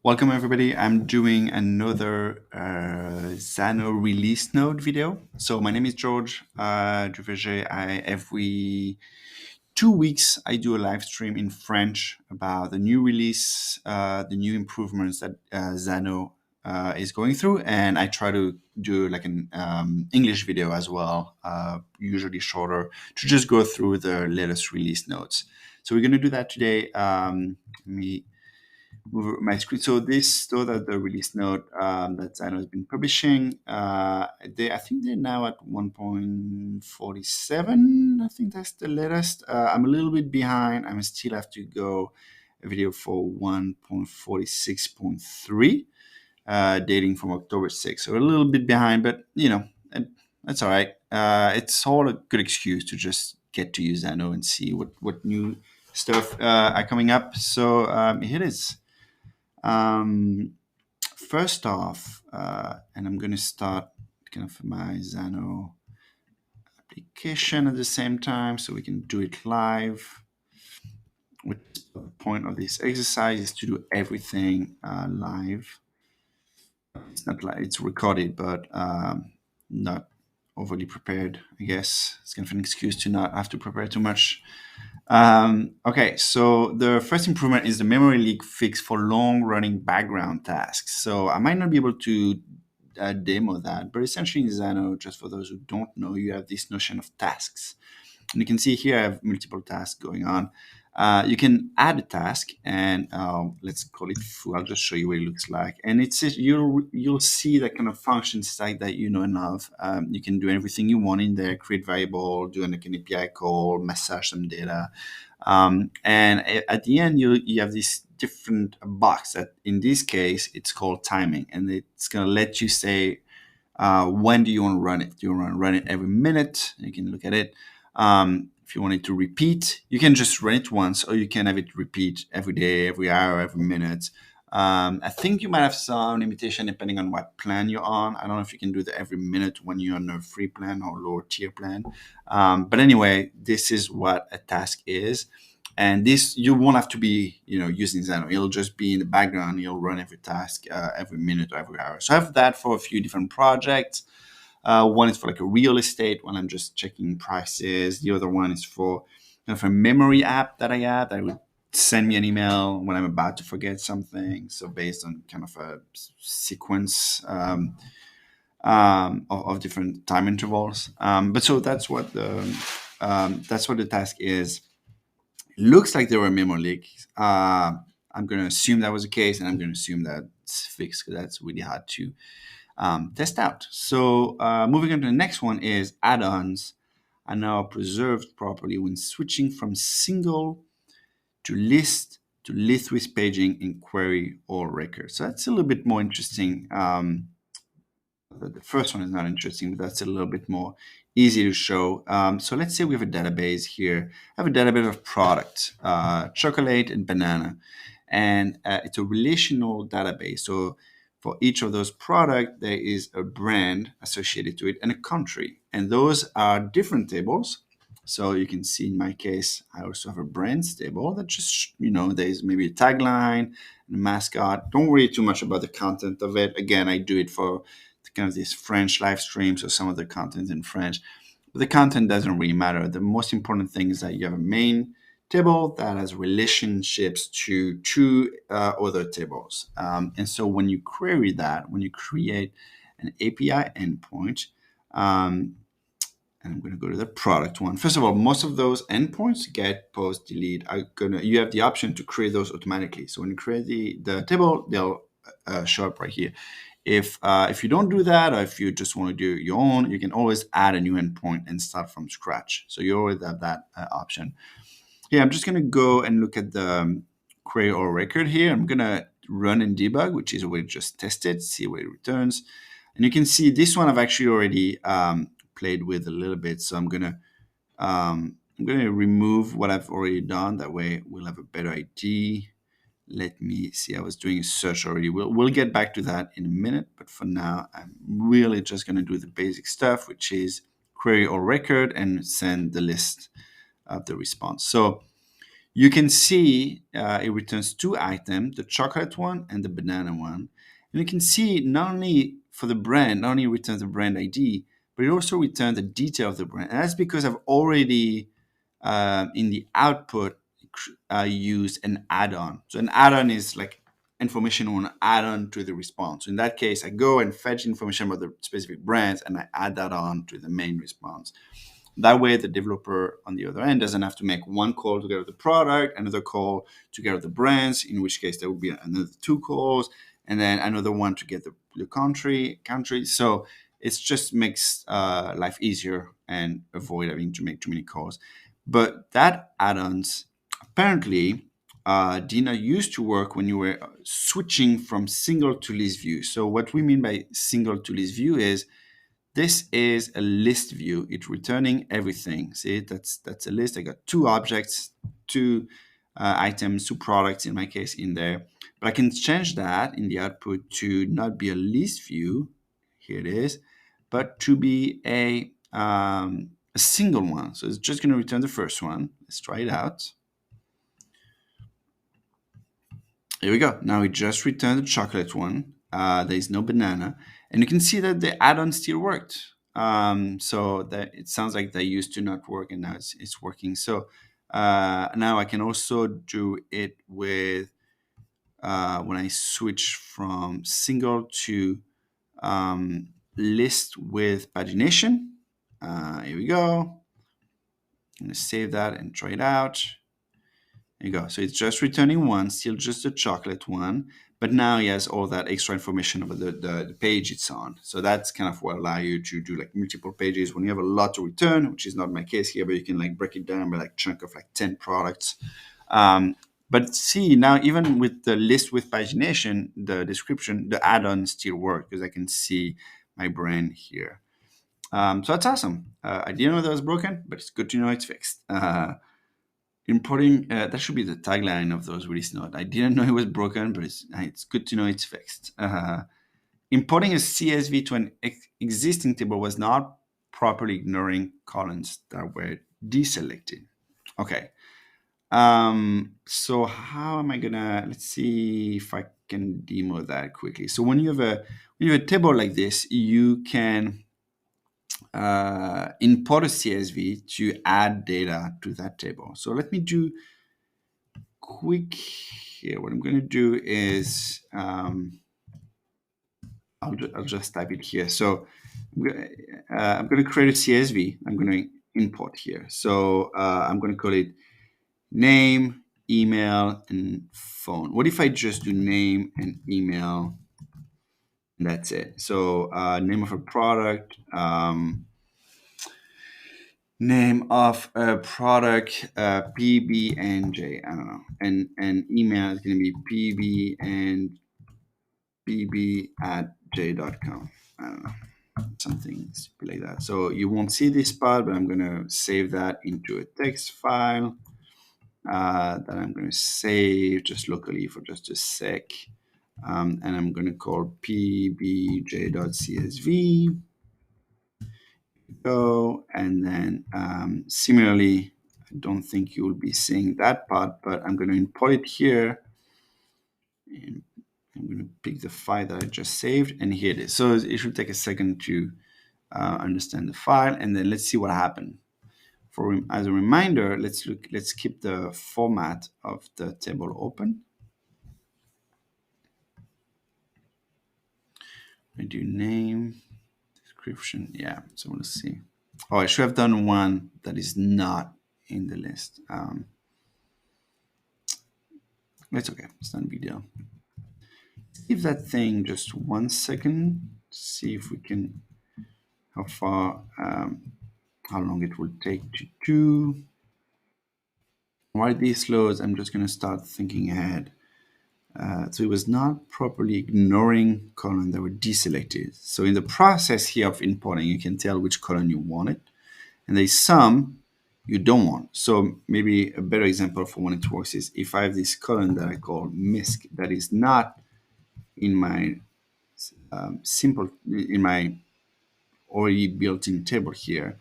Welcome everybody. I'm doing another Xano release note video. So my name is George Duverger. Every 2 weeks I do a live stream in French about the new release, the new improvements that Xano is going through, and I try to do like an English video as well, usually shorter, to just go through the latest release notes. So we're going to do that today. Let me move my screen. So those are the release note that Xano has been publishing. I think they're now at 1.47. I think that's the latest. I'm a little bit behind. I still have to go a video for 1.46.3, dating from October 6th. So a little bit behind, but that's all right. It's all a good excuse to just get to use Xano and see what new stuff are coming up. So here it is. First off, and I'm going to start kind of my Xano application at the same time so we can do it live. The point of this exercise is to do everything live. It's not like it's recorded, but not overly prepared, I guess. It's kind of an excuse to not have to prepare too much. Okay, so the first improvement is the memory leak fix for long-running background tasks. So I might not be able to demo that, but essentially in Xano, just for those who don't know, you have this notion of tasks. And you can see here I have multiple tasks going on. You can add a task, and let's call it foo. I'll just show you what it looks like. And it's you'll see that kind of function stack that you know and love. You can do everything you want in there: create variable, do an API call, massage some data, and at the end you have this different box that in this case it's called timing, and it's going to let you say when do you want to run it. Do you want to run it every minute? You can look at it. If you want it to repeat, you can just run it once, or you can have it repeat every day, every hour, every minute. I think you might have some limitation depending on what plan you're on. I don't know if you can do that every minute when you're on a free plan or lower tier plan. But anyway, this is what a task is. And this, you won't have to be, using Xano. It'll just be in the background. You'll run every task every minute or every hour. So I have that for a few different projects. One is for like a real estate when I'm just checking prices. The other one is for kind of a memory app that I have that would send me an email when I'm about to forget something. So based on kind of a sequence of different time intervals. But so that's what the task is. It looks like there were a memory leak. I'm going to assume that was the case, and I'm going to assume that it's fixed because that's really hard to test out. So moving on to the next one is add-ons are now preserved properly when switching from single to list with paging in query or record. So that's a little bit more interesting. The first one is not interesting, but that's a little bit more easy to show. So let's say we have a database here. I have a database of product, chocolate and banana, and it's a relational database. So for each of those products, there is a brand associated to it and a country. And those are different tables. So you can see in my case, I also have a brands table that just, there's maybe a tagline and a mascot. Don't worry too much about the content of it. Again, I do it for kind of these French live streams, so some of the content in French. But the content doesn't really matter. The most important thing is that you have a main table that has relationships to two other tables. And so when you query that, when you create an API endpoint, and I'm going to go to the product one. First of all, most of those endpoints, get, post, delete, you have the option to create those automatically. So when you create the table, they'll show up right here. If you don't do that, or if you just want to do your own, you can always add a new endpoint and start from scratch. So you always have that option. Yeah, I'm just going to go and look at the query or record here. I'm going to run and debug, which is a way to just test it, see what it returns. And you can see this one I've actually already played with a little bit. So I'm going to remove what I've already done. That way we'll have a better idea. Let me see. I was doing a search already. We'll get back to that in a minute. But for now, I'm really just going to do the basic stuff, which is query or record and send the list of the response. So You can see it returns two items, the chocolate one and the banana one. And you can see not only for the brand, not only returns the brand ID, but it also returns the detail of the brand. And that's because I've already, in the output, used an add-on. So an add-on is like information on add-on to the response. So in that case, I go and fetch information about the specific brands and I add that on to the main response. That way, the developer on the other end doesn't have to make one call to get the product, another call to get the brands, in which case there will be another two calls, and then another one to get the country. So it just makes life easier and avoid having to make too many calls. But that add-ons apparently did not used to work when you were switching from single to list view. So what we mean by single to list view is this is a list view. It's returning everything. See, that's a list. I got two objects, two items, two products in my case in there. But I can change that in the output to not be a list view. Here it is, but to be a single one. So it's just going to return the first one. Let's try it out. Here we go. Now it just returned the chocolate one. There is no banana. And you can see that the add-on still worked. So that it sounds like they used to not work and now it's working. So now I can also do it with when I switch from single to list with pagination. Here we go. I'm going to save that and try it out. There you go. So it's just returning one, still just the chocolate one, but now he has all that extra information about the page it's on. So that's kind of what allow you to do like multiple pages when you have a lot to return, which is not my case here, but you can like break it down by like chunk of like 10 products. But see, now even with the list with pagination, the description, the add-ons still work because I can see my brand here. So that's awesome. I didn't know that was broken, but it's good to know it's fixed. Importing, that should be the tagline of those release notes. I didn't know it was broken, but it's good to know it's fixed. Importing a CSV to an existing table was not properly ignoring columns that were deselected. Okay. So how am I gonna, let's see if I can demo that quickly. So when you have a table like this, you can import a CSV to add data to that table. So let me do quick here. What I'm going to do is I'll just type it here. So I'm going to create a CSV. I'm going to import here. So I'm going to call it name, email, and phone. What if I just do name and email? And that's it. So name of a product. Name of a product, PB and J. I don't know. And email is going to be PB and bb@j.com. I don't know. Something stupid like that. So you won't see this part, but I'm going to save that into a text file that I'm going to save just locally for just a sec. And I'm going to call pbj.csv. Go, and then similarly, I don't think you will be seeing that part, but I'm going to import it here. And I'm going to pick the file that I just saved, and here it is. So it should take a second to understand the file, and then let's see what happened. As a reminder, let's keep the format of the table open. I do name, description, yeah, so let's see. Oh, I should have done one that is not in the list. It's okay, it's not a big deal. Leave that thing just 1 second, see if we can, how long it will take to do. While this loads, I'm just going to start thinking ahead. So it was not properly ignoring columns that were deselected. So in the process here of importing, you can tell which column you wanted, and there's some you don't want. So maybe a better example for when it works is if I have this column that I call MISC that is not in my in my already built-in table here,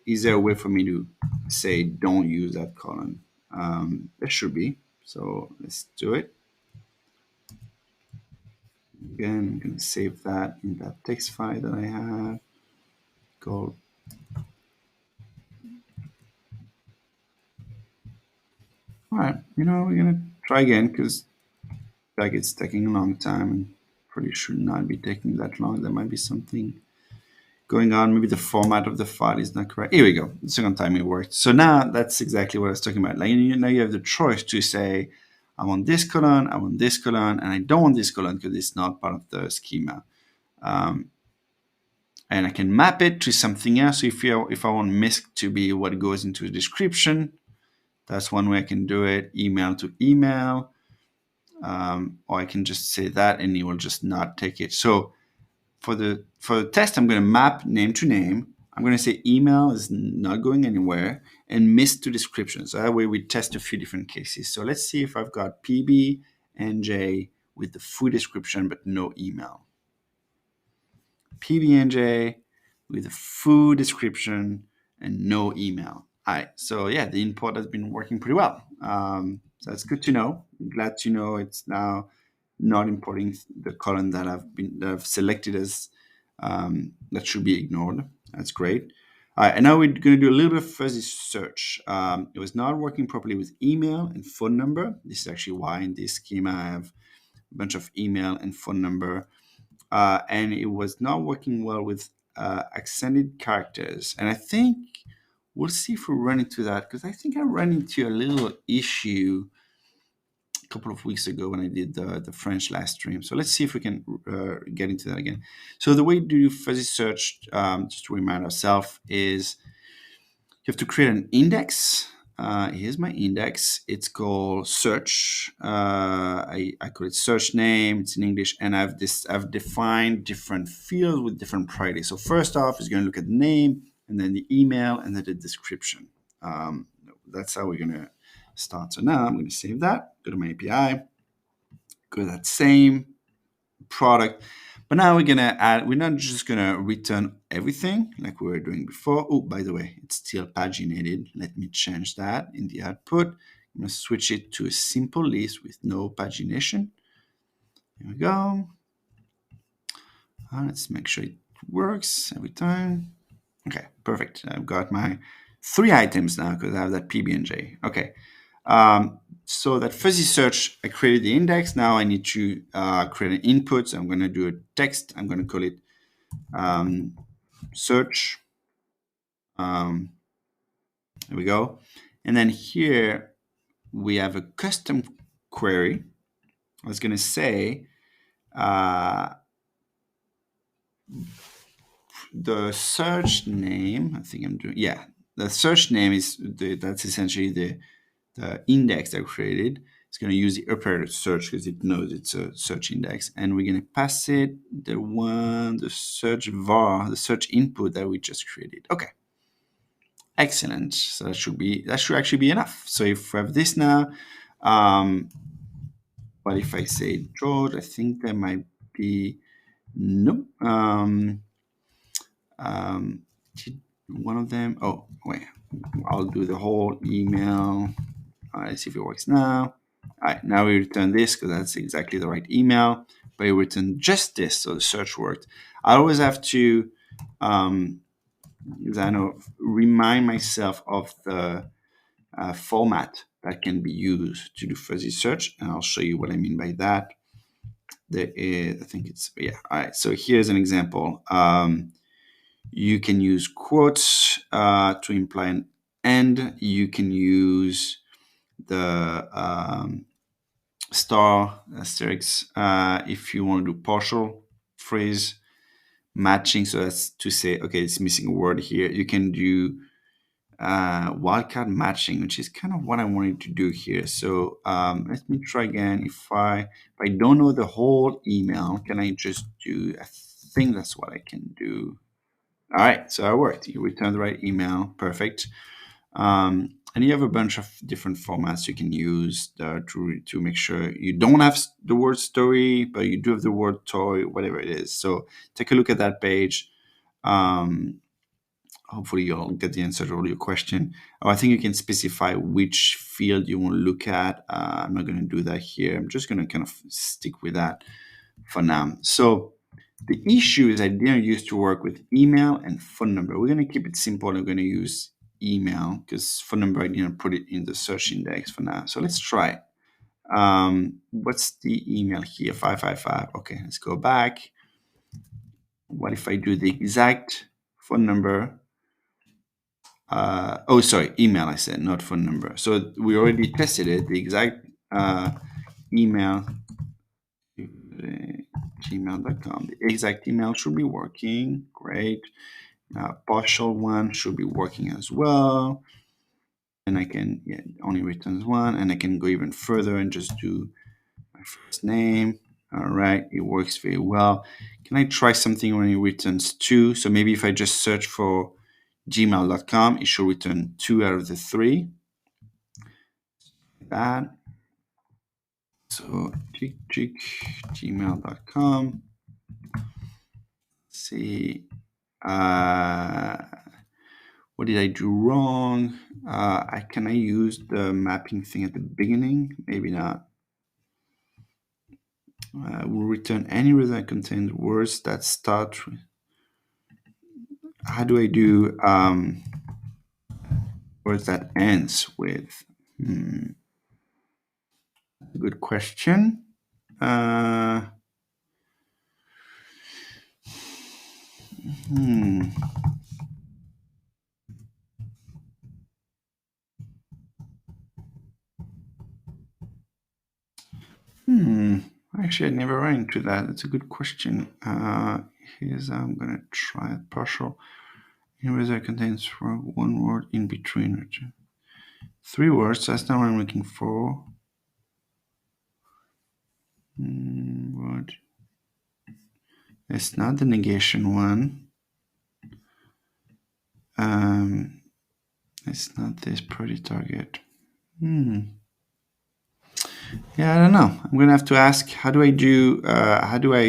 is there a way for me to say don't use that column? There should be. So let's do it. Again, I'm going to save that in that text file that I have. Go. All right, we're going to try again because like it's taking a long time and probably should not be taking that long. There might be something going on. Maybe the format of the file is not correct. Here we go. The second time it worked. So now that's exactly what I was talking about. Like now you have the choice to say, I want this column, I want this column, and I don't want this column because it's not part of the schema. And I can map it to something else. So if I want MISC to be what goes into the description, that's one way I can do it. Email to email, or I can just say that, and it will just not take it. So for the test, I'm going to map name to name. I'm going to say email is not going anywhere, and MISC to description. So that way we test a few different cases. So let's see if I've got PB and J with the full description but no email. PB&J with a full description and no email. All right, so yeah, the import has been working pretty well. So that's good to know. I'm glad to know it's now not importing the column that I've selected as that should be ignored. That's great. All right, and now we're going to do a little bit of fuzzy search. It was not working properly with email and phone number. This is actually why in this schema I have a bunch of email and phone number. And it was not working well with accented characters. And I think we'll see if we run into that, because I think I ran into a little issue a couple of weeks ago when I did the French last stream. So let's see if we can get into that again. So the way to do fuzzy search, just to remind ourselves, is you have to create an index. Here's my index. It's called search. I call it search name. It's in English, and I've defined different fields with different priorities. So first off, it's going to look at the name, and then the email, and then the description. That's how we're going to start. So now I'm going to save that. Go to my API. Go to that same product. But now we're gonna add, we're not just gonna return everything like we were doing before. Oh, by the way, it's still paginated. Let me change that in the output. I'm gonna switch it to a simple list with no pagination. Here we go. Let's make sure it works every time. Okay, perfect. I've got my 3 items now because I have that PB&J. Okay. So that fuzzy search, I created the index. Now I need to create an input. So I'm going to do a text. I'm going to call it search. There we go. And then here we have a custom query. I was going to say the search name. I think I'm doing, yeah. The search name is that's essentially the index that I created. It's going to use the operator search because it knows it's a search index, and we're going to pass it the search var, the search input that we just created. Okay, excellent. So that should actually be enough. So if we have this now, but if I say George, I think there might be no. One of them. Oh wait, I'll do the whole email. Let's see if it works now. All right, now we return this because that's exactly the right email, but it returned just this, so the search worked. I always have to, Xano, remind myself of the format that can be used to do fuzzy search, and I'll show you what I mean by that. There is, I think it's, yeah, all right, so here's an example. You can use quotes to imply an end. You can use the star asterisk if you want to do partial phrase matching. So that's to say, okay, it's missing a word here. You can do wildcard matching, which is kind of what I wanted to do here. So let me try again. If I don't know the whole email, can I just do, I think that's what I can do. All right, so it worked. You returned the right email. Perfect. And you have a bunch of different formats you can use to make sure you don't have the word story, but you do have the word toy, whatever it is. So take a look at that page. hopefully you'll get the answer to all your question. Or I think you can specify which field you want to look at. I'm not going to do that here. I'm just going to kind of stick with that for now. So the issue is I didn't used to work with email and phone number. We're going to keep it simple. I'm going to use email because phone number, I didn't put it in the search index for now. So let's try it. What's the email here? 555. Okay, let's go back. What if I do the exact phone number? Oh, sorry, email I said, not phone number. So we already tested it. The exact email, gmail.com. The exact email should be working. Great. Partial one should be working as well. And I can, yeah, only returns one. And I can go even further and just do my first name. All right, it works very well. Can I try something when it returns two? So maybe if I just search for gmail.com, it should return two out of the three. That. So gmail.com. See, what did I do wrong? Can I use the mapping thing at the beginning? Maybe not. Will return any result that contains words that start with. How do I do words that ends with? Good question. Actually, I never ran into that. It's a good question. Here's how I'm gonna try it. Partial. Here that contains one word in between. Three words. That's not what I'm looking for. Word. It's not the negation one. It's not this pretty target. Yeah, I don't know. I'm gonna have to ask. How do I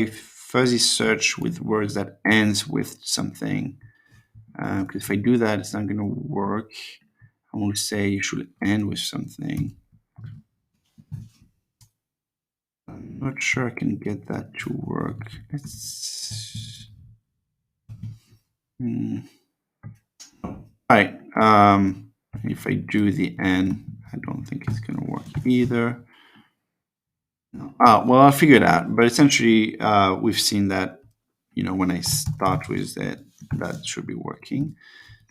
fuzzy search with words that ends with something? Because if I do that, it's not gonna work. I want to say you should end with something. I'm not sure I can get that to work. Let's. All right. If I do the end, I don't think it's gonna work either. No. Well, I'll figure it out. But essentially, we've seen that, when I start with it, that should be working.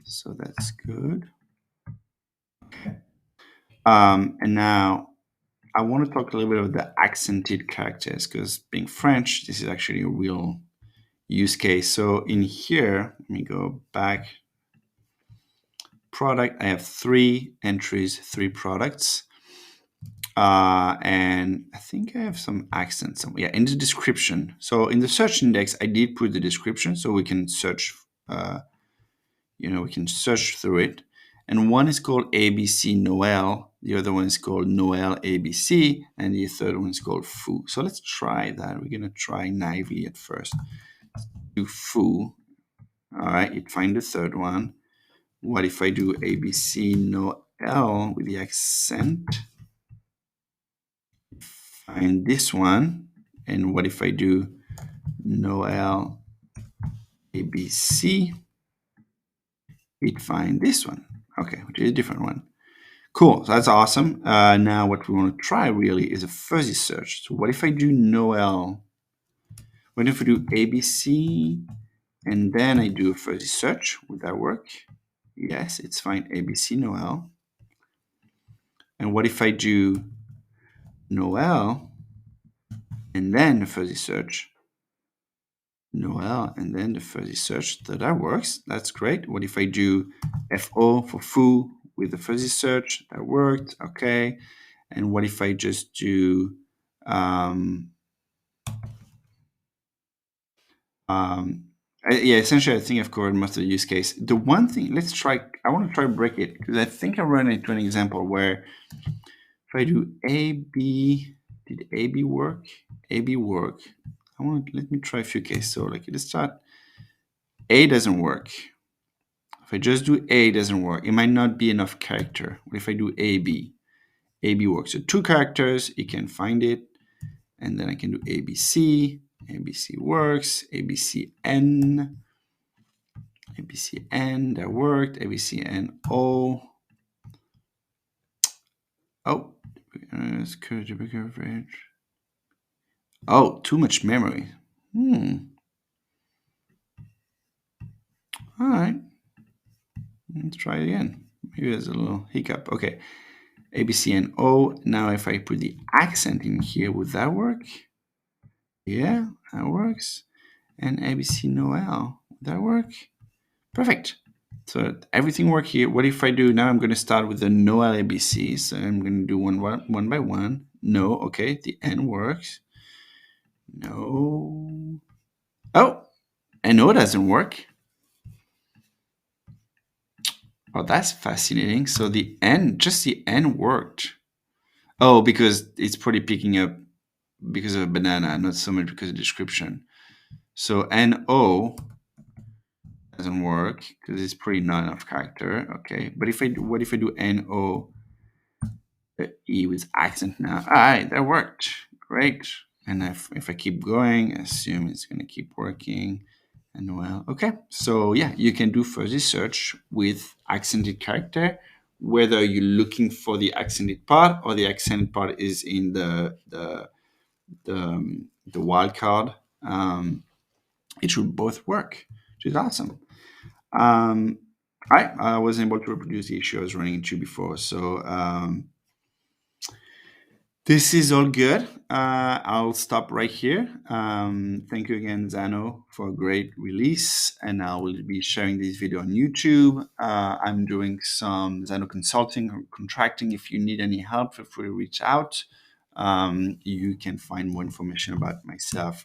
So that's good. Okay. And now I want to talk a little bit about the accented characters because being French, this is actually a real use case. So in here, let me go back. Product, I have 3 entries, 3 products. And I think I have some accents. Yeah, in the description. So in the search index, I did put the description so we can search, we can search through it. And one is called ABC Noel. The other one is called Noel ABC. And the third one is called Foo. So let's try that. We're going to try naively at first. Do Foo. All right, it find the third one. What if I do ABC Noel with the accent? Find this one. And what if I do Noel ABC? It find this one. Okay, which is a different one. Cool, so that's awesome. Now what we want to try really is a fuzzy search. So what if I do Noel? What if I do ABC and then I do a fuzzy search? Would that work? Yes, it's fine. ABC Noel. And what if I do Noel and then a fuzzy search? Noel and then the fuzzy search. That works. That's great. What if I do FO for foo with the fuzzy search? That worked. Okay. And what if I just do yeah, essentially I think I've covered most of the use case. The one thing, I want to try break it because I think I run into an example where if I do AB, did AB work? AB work. Let me try a few cases. So like let's start, A doesn't work. If If I just do A, it doesn't work. It might not be enough character. What if I do AB? AB works. So two characters, it can find it. And then I can do ABC. ABC works. ABCN. ABCN, that worked. ABCNO. Oh, oh, too much memory. All right. Let's try it again. Maybe there's a little hiccup. Okay. ABCNO. Now, if I put the accent in here, would that work? Yeah, that works. And ABC Noel. Would that work? Perfect. So everything worked here. What if I do now? I'm going to start with the Noel ABC. So I'm going to do one by one. No, okay. The N works. No. Oh, and O doesn't work. Oh, that's fascinating. So the N, just the N worked. Oh, because it's probably picking up because of a banana, not so much because of description. So NO doesn't work because it's pretty not enough character. Okay, but what if I do NO E with accent now? All right, that worked. Great. And if I keep going, I assume it's going to keep working. And well, okay. So yeah, you can do fuzzy search with accented character, whether you're looking for the accented part or the accented part is in the wildcard. It should both work, which is awesome. I was able to reproduce the issue I was running into before. So this is all good. I'll stop right here. Thank you again, Xano, for a great release. And I will be sharing this video on YouTube. I'm doing some Xano consulting or contracting. If you need any help, feel free to reach out. You can find more information about myself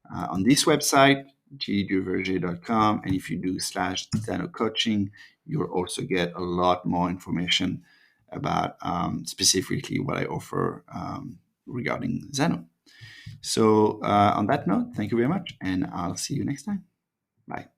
on this website, gduverger.com. And if you do /Xano coaching, you'll also get a lot more information about specifically what I offer regarding Xano. So on that note, thank you very much, and I'll see you next time. Bye.